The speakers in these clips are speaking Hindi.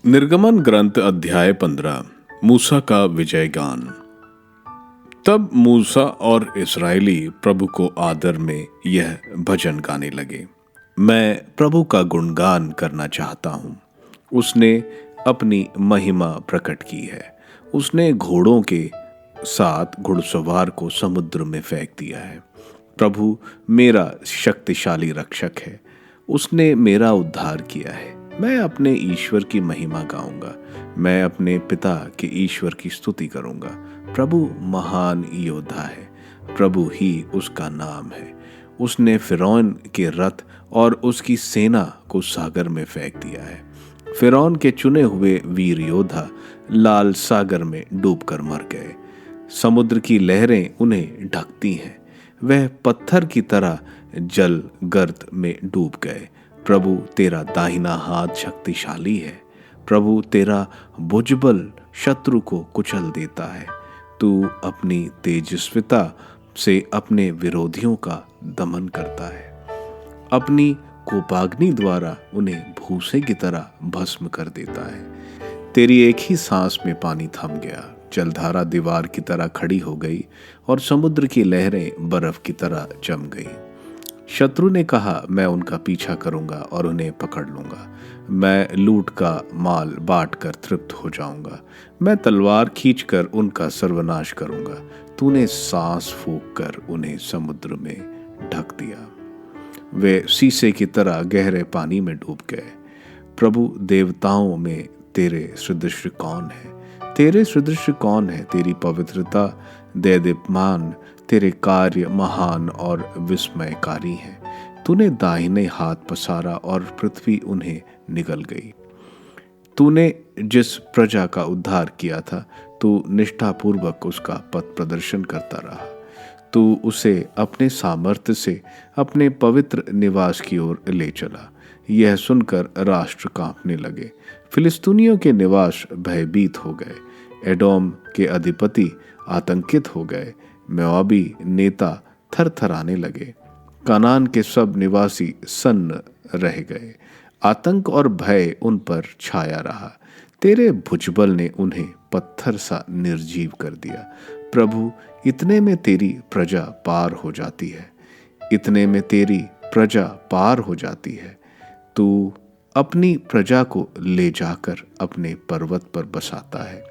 निर्गमन ग्रंथ अध्याय 15 मूसा का विजय गान। तब मूसा और इस्राएली प्रभु को आदर में यह भजन गाने लगे। मैं प्रभु का गुणगान करना चाहता हूँ। उसने अपनी महिमा प्रकट की है। उसने घोड़ों के साथ घुड़सवार को समुद्र में फेंक दिया है। प्रभु मेरा शक्तिशाली रक्षक है। उसने मेरा उद्धार किया है। मैं अपने ईश्वर की महिमा गाऊंगा। मैं अपने पिता के ईश्वर की स्तुति करूंगा। प्रभु महान योद्धा है। प्रभु ही उसका नाम है। उसने फिरौन के रथ और उसकी सेना को सागर में फेंक दिया है। फिरौन के चुने हुए वीर योद्धा लाल सागर में डूबकर मर गए। समुद्र की लहरें उन्हें ढकती हैं। वह पत्थर की तरह जल गर्त में डूब गए। प्रभु तेरा दाहिना हाथ शक्तिशाली है। प्रभु तेरा भुजबल शत्रु को कुचल देता है। तू अपनी तेजस्विता से अपने विरोधियों का दमन करता है। अपनी कोपाग्नि द्वारा उन्हें भूसे की तरह भस्म कर देता है। तेरी एक ही सांस में पानी थम गया। जलधारा दीवार की तरह खड़ी हो गई और समुद्र की लहरें बर्फ की तरह जम गई। शत्रु ने कहा, मैं उनका पीछा करूंगा और उन्हें पकड़ लूंगा। मैं लूट का माल बांट कर तृप्त हो जाऊंगा। मैं तलवार खींचकर उनका सर्वनाश करूंगा। तूने सांस फूंक कर उन्हें समुद्र में ढक दिया। वे शीशे की तरह गहरे पानी में डूब गए। प्रभु देवताओं में तेरे सदृश कौन है? तेरे सदृश कौन है? तेरी पवित्रता दैदीप्यमान, तेरे कार्य महान और विस्मयकारी हैं। तूने दाहिने हाथ पसारा और पृथ्वी उन्हें निगल गई। तूने जिस प्रजा का उद्धार किया था, तू निष्ठापूर्वक उसका पथ प्रदर्शन करता रहा। तू उसे अपने सामर्थ्य से अपने पवित्र निवास की ओर ले चला। यह सुनकर राष्ट्र कांपने लगे। फिलिस्तीनियों के निवास भयभीत हो गए। एडोम के अधिपति आतंकित हो गए। मोआबी नेता थरथराने लगे। कनान के सब निवासी सन्न रह गए। आतंक और भय उन पर छाया रहा। तेरे भुजबल ने उन्हें पत्थर सा निर्जीव कर दिया। प्रभु, इतने में तेरी प्रजा पार हो जाती है। इतने में तेरी प्रजा पार हो जाती है। तू अपनी प्रजा को ले जाकर अपने पर्वत पर बसाता है,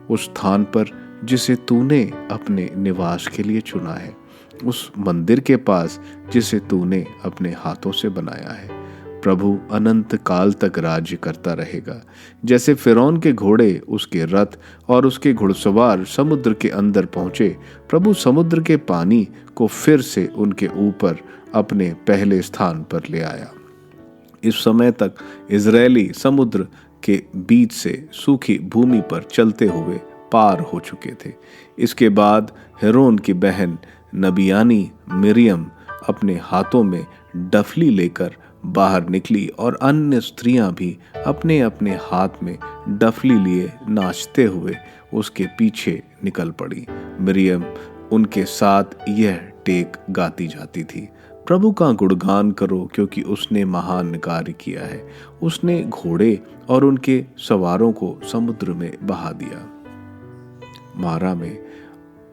उस स्थान पर जिसे तूने अपने निवास के लिए चुना है, उस मंदिर के पास जिसे तूने अपने हाथों से बनाया है। प्रभु अनंत काल तक राज्य करता रहेगा। जैसे फिरौन के घोड़े, उसके रथ और उसके घुड़सवार समुद्र के अंदर पहुंचे, प्रभु समुद्र के पानी को फिर से उनके ऊपर अपने पहले स्थान पर ले आया। इस समय तक इजरायली समुद्र के बीच से सूखी भूमि पर चलते हुए पार हो चुके थे। इसके बाद हेरोन की बहन नबियानी मिरियम अपने हाथों में डफली लेकर बाहर निकली और अन्य स्त्रियां भी अपने अपने हाथ में डफली लिए नाचते हुए उसके पीछे निकल पड़ी। मिरियम उनके साथ यह टेक गाती जाती थी, प्रभु का गुणगान करो, क्योंकि उसने महान कार्य किया है। उसने घोड़े और उनके सवारों को समुद्र में बहा दिया। मारा में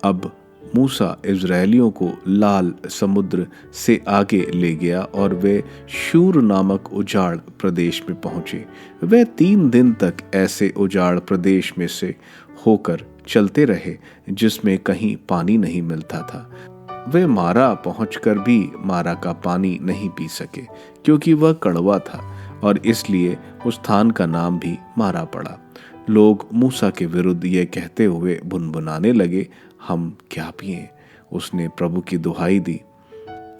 अब मूसा इजरायलियों को लाल समुद्र से आगे ले गया और वे शूर नामक उजाड़ प्रदेश में पहुंचे। वे 3 दिन तक ऐसे उजाड़ प्रदेश में से होकर चलते रहे जिसमें कहीं पानी नहीं मिलता था। वे मारा पहुंचकर भी मारा का पानी नहीं पी सके, क्योंकि वह कड़वा था, और इसलिए उस स्थान का नाम भी मारा पड़ा। लोग मूसा के विरुद्ध ये कहते हुए भुनभुनाने लगे, हम क्या पिएं? उसने प्रभु की दुहाई दी।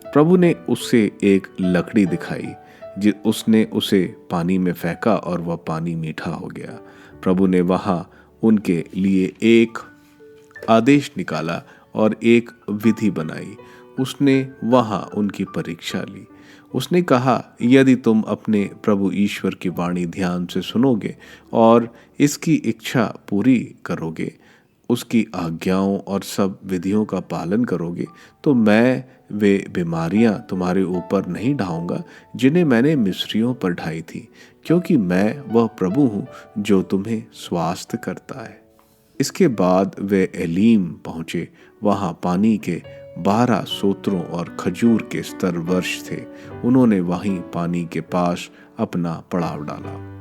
प्रभु ने उससे एक लकड़ी दिखाई। उसने उसे पानी में फेंका और वह पानी मीठा हो गया। प्रभु ने वहां उनके लिए एक आदेश निकाला और एक विधि बनाई। उसने वहां उनकी परीक्षा ली। उसने कहा, यदि तुम अपने प्रभु ईश्वर की वाणी ध्यान से सुनोगे और इसकी इच्छा पूरी करोगे, उसकी आज्ञाओं और सब विधियों का पालन करोगे, तो मैं वे बीमारियां तुम्हारे ऊपर नहीं ढाऊंगा जिन्हें मैंने मिस्रियों पर ढाई थी, क्योंकि मैं वह प्रभु हूँ जो तुम्हें स्वास्थ्य करता है। इसके बाद वे एलीम पहुंचे। वहां पानी के 12 सोत्रों और खजूर के स्तर वर्ष थे। उन्होंने वहीं पानी के पास अपना पड़ाव डाला।